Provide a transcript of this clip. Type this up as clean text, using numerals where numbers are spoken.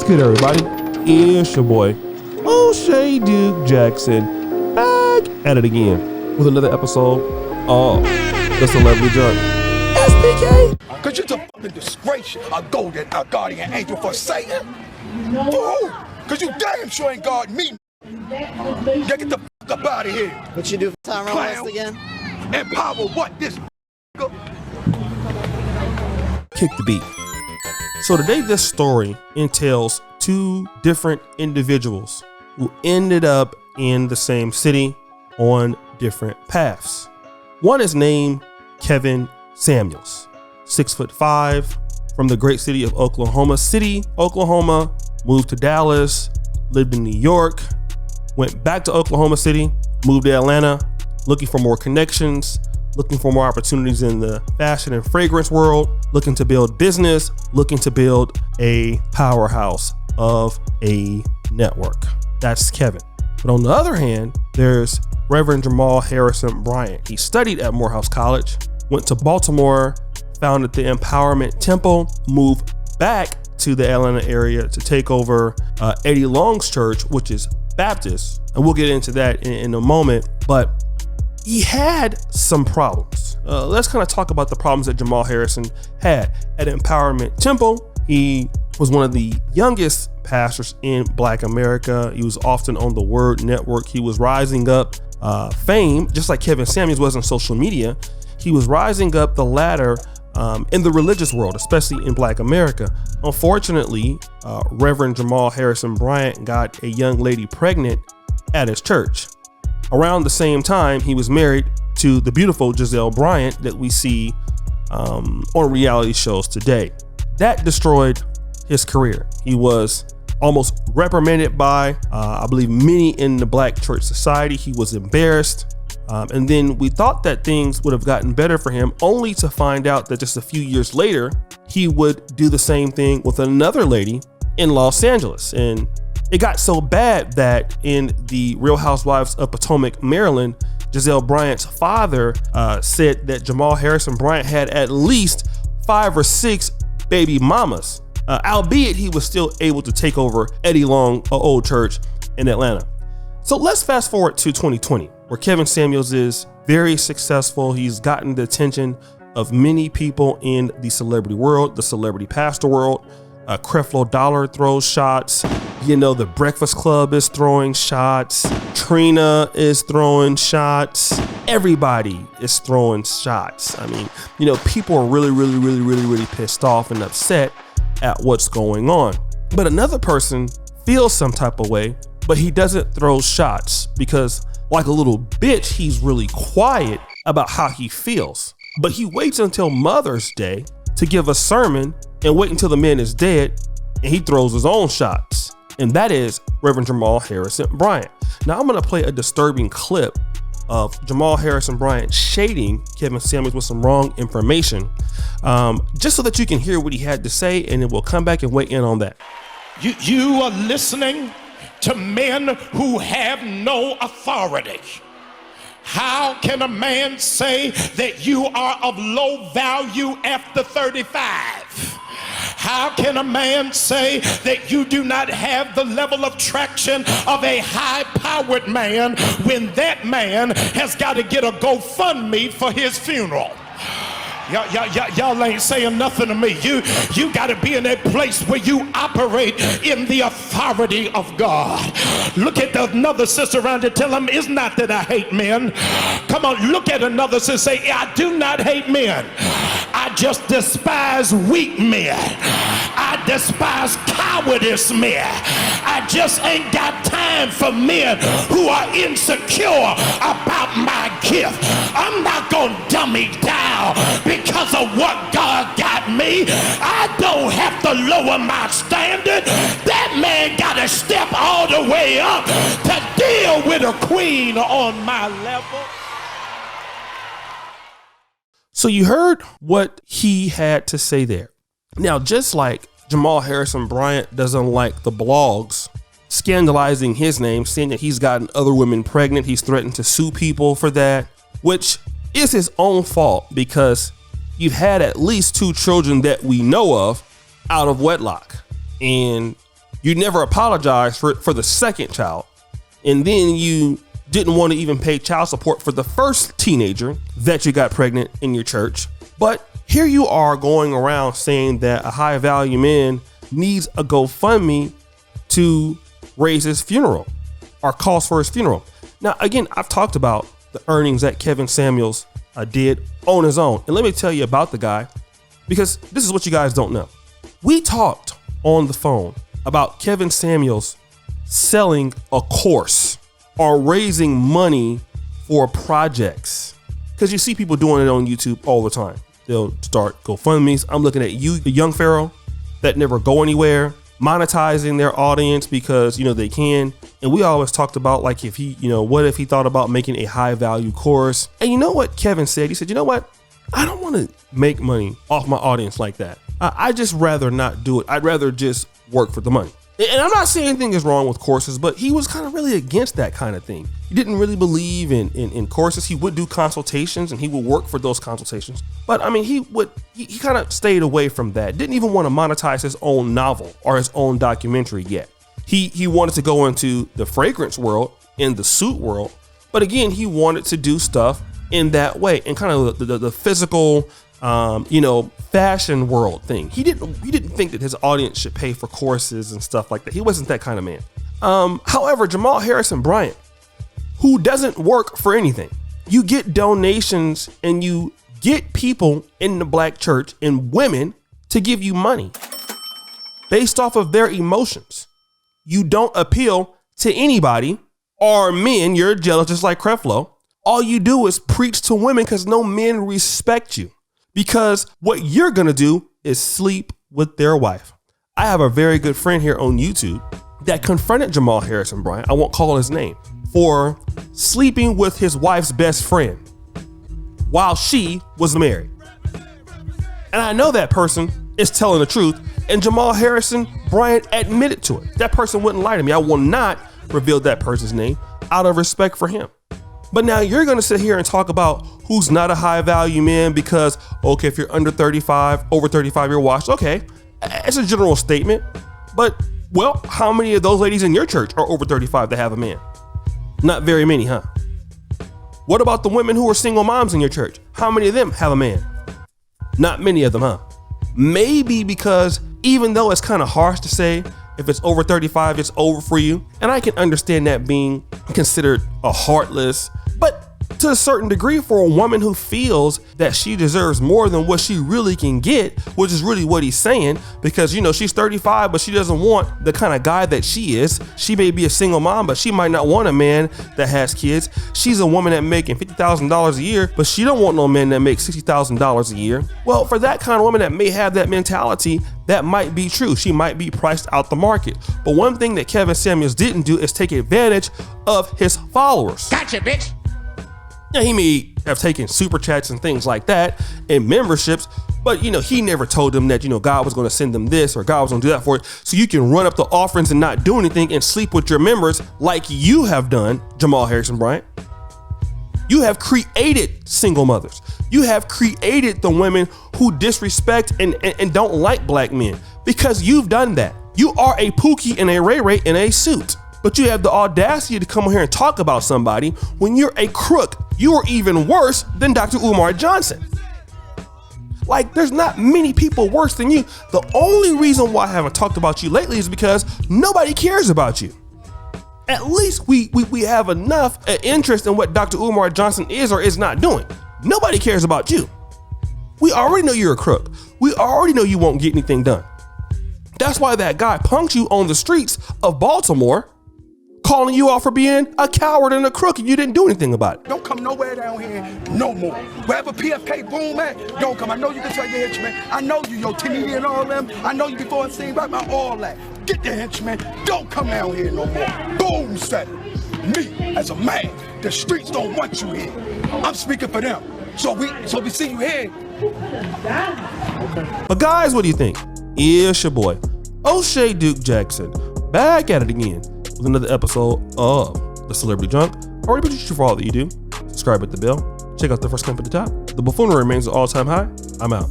good, everybody? It's your boy, O'Shea Duke Jackson, back at it again with another episode of The Celebrity Journey. SPK! Cause you're a fucking disgrace, a golden, a guardian angel for Satan. For who? Cause you damn sure ain't guarding me. Get the fuck up out of here. What you do for Tyrone West again? Empower what? This Kick the beat. So today this story entails two different individuals who ended up in the same city on different paths. One is named Kevin Samuels, 6'5", from the great city of Oklahoma City, Oklahoma, moved to Dallas, lived in New York, went back to Oklahoma City, moved to Atlanta, looking for more connections, looking for more opportunities in the fashion and fragrance world, looking to build business, looking to build a powerhouse of a network. That's Kevin. But on the other hand, there's Reverend Jamal Harrison Bryant. He studied at Morehouse College, went to Baltimore, founded the Empowerment Temple, moved back to the Atlanta area to take over Eddie Long's church, which is Baptist. And we'll get into that in a moment. But he had some problems. Let's kind of talk about the problems that Jamal Harrison had at Empowerment Temple. He was one of the youngest pastors in Black America. He was often on the Word Network. He was rising up fame, just like Kevin Samuels was on social media. He was rising up the ladder in the religious world, especially in Black America. Unfortunately, Reverend Jamal Harrison Bryant got a young lady pregnant at his church. Around the same time, he was married to the beautiful Giselle Bryant that we see on reality shows today. That destroyed his career. He was almost reprimanded by, I believe, many in the Black church society. He was embarrassed. And then we thought that things would have gotten better for him, only to find out that just a few years later, he would do the same thing with another lady in Los Angeles. And it got so bad that in the Real Housewives of Potomac, Maryland, Giselle Bryant's father said that Jamal Harrison Bryant had at least 5 or 6 baby mamas, albeit he was still able to take over Eddie Long, old church in Atlanta. So let's fast forward to 2020, where Kevin Samuels is very successful. He's gotten the attention of many people in the celebrity world, the celebrity pastor world. Creflo Dollar throws shots. The Breakfast Club is throwing shots. Trina is throwing shots. Everybody is throwing shots. I mean, people are really pissed off and upset at what's going on. But another person feels some type of way, but he doesn't throw shots because, like a little bitch, he's really quiet about how he feels. But he waits until Mother's Day to give a sermon and wait until the man is dead, and he throws his own shots. And that is Reverend Jamal Harrison Bryant. Now I'm gonna play a disturbing clip of Jamal Harrison Bryant shading Kevin Samuels with some wrong information, just so that you can hear what he had to say, and then we'll come back and weigh in on that. You are listening to men who have no authority. How can a man say that you are of low value after 35? How can a man say that you do not have the level of traction of a high-powered man when that man has got to get a GoFundMe for his funeral? Y'all ain't saying nothing to me. You got to be in a place where you operate in the authority of God. Look at another sister around you. Tell them, it's not that I hate men. Come on, look at another sister. Say, I do not hate men. I just despise weak men. I despise cowardice men. I just ain't got time for men who are insecure about my gift. I'm not going to dummy down because of what God got me. I don't have to lower my standard. That man got to step all the way up to deal with a queen on my level. So you heard what he had to say there. Now, just like Jamal Harrison Bryant doesn't like the blogs scandalizing his name, saying that he's gotten other women pregnant, he's threatened to sue people for that, which is his own fault because you've had at least 2 children that we know of out of wedlock. And You never apologized for the second child. And then you didn't want to even pay child support for the first teenager that you got pregnant in your church. But here you are going around saying that a high value man needs a GoFundMe to raise his funeral or cost for his funeral. Now, again, I've talked about the earnings that Kevin Samuels did on his own. And let me tell you about the guy, because this is what you guys don't know. We talked on the phone about Kevin Samuels selling a course or raising money for projects. Because you see people doing it on YouTube all the time. They'll start GoFundMes. I'm looking at you, the young pharaoh that never go anywhere, monetizing their audience because, they can. And we always talked about, like, if he, what if he thought about making a high value course? And you know what Kevin said? He said, you know what? I don't want to make money off my audience like that. I just rather not do it. I'd rather just work for the money. And I'm not saying anything is wrong with courses, but he was kind of really against that kind of thing. He didn't really believe in courses. He would do consultations and he would work for those consultations. But I mean, he kind of stayed away from that. Didn't even want to monetize his own novel or his own documentary yet. He wanted to go into the fragrance world, in the suit world. But again, he wanted to do stuff in that way and kind of the physical, fashion world thing. He didn't think that his audience should pay for courses and stuff like that. He wasn't that kind of man. However, Jamal Harrison Bryant, who doesn't work for anything, you get donations and you get people in the black church and women to give you money based off of their emotions. You don't appeal to anybody or men. You're jealous just like Creflo. All you do is preach to women because no men respect you. Because what you're going to do is sleep with their wife. I have a very good friend here on YouTube that confronted Jamal Harrison Bryant, I won't call his name, for sleeping with his wife's best friend while she was married. And I know that person is telling the truth, and Jamal Harrison Bryant admitted to it. That person wouldn't lie to me. I will not reveal that person's name out of respect for him. But now you're going to sit here and talk about who's not a high value man because, okay, if you're under 35, over 35, you're washed. Okay, it's a general statement. But, well, how many of those ladies in your church are over 35 that have a man? Not very many, huh? What about the women who are single moms in your church? How many of them have a man? Not many of them, huh? Maybe because even though it's kind of harsh to say, if it's over 35, it's over for you. And I can understand that being considered a heartless, but to a certain degree for a woman who feels that she deserves more than what she really can get, which is really what he's saying, because, she's 35, but she doesn't want the kind of guy that she is. She may be a single mom, but she might not want a man that has kids. She's a woman that making $50,000 a year, but she don't want no man that makes $60,000 a year. Well, for that kind of woman that may have that mentality, that might be true. She might be priced out the market. But one thing that Kevin Samuels didn't do is take advantage of his followers. Gotcha, bitch. Now, he may have taken super chats and things like that and memberships, but he never told them that, God was going to send them this or God was going to do that for it. So you can run up the offerings and not do anything and sleep with your members like you have done, Jamal Harrison Bryant. You have created single mothers. You have created the women who disrespect and don't like black men because you've done that. You are a Pookie and a Ray Ray in a suit. But you have the audacity to come here and talk about somebody when you're a crook. You are even worse than Dr. Umar Johnson. Like, there's not many people worse than you. The only reason why I haven't talked about you lately is because nobody cares about you. At least we have enough interest in what Dr. Umar Johnson is or is not doing. Nobody cares about you. We already know you're a crook. We already know you won't get anything done. That's why that guy punked you on the streets of Baltimore, calling you out for being a coward and a crook, and you didn't do anything about it. Don't come nowhere down here no more. Wherever PFK boom at, don't come. I know you can tell your henchman. I know you, your Timmy and all them. I know you before I seen right about all that. Get the henchman. Don't come down here no more. Boom said it. Me, as a man, the streets don't want you here. I'm speaking for them. So we see you here. But guys, what do you think? It's your boy, O'Shea Duke Jackson, back at it again with another episode of The Celebrity Junk. I already appreciate you for all that you do. Subscribe, hit the bell. Check out the first clip at the top. The buffoonery remains an all-time high. I'm out.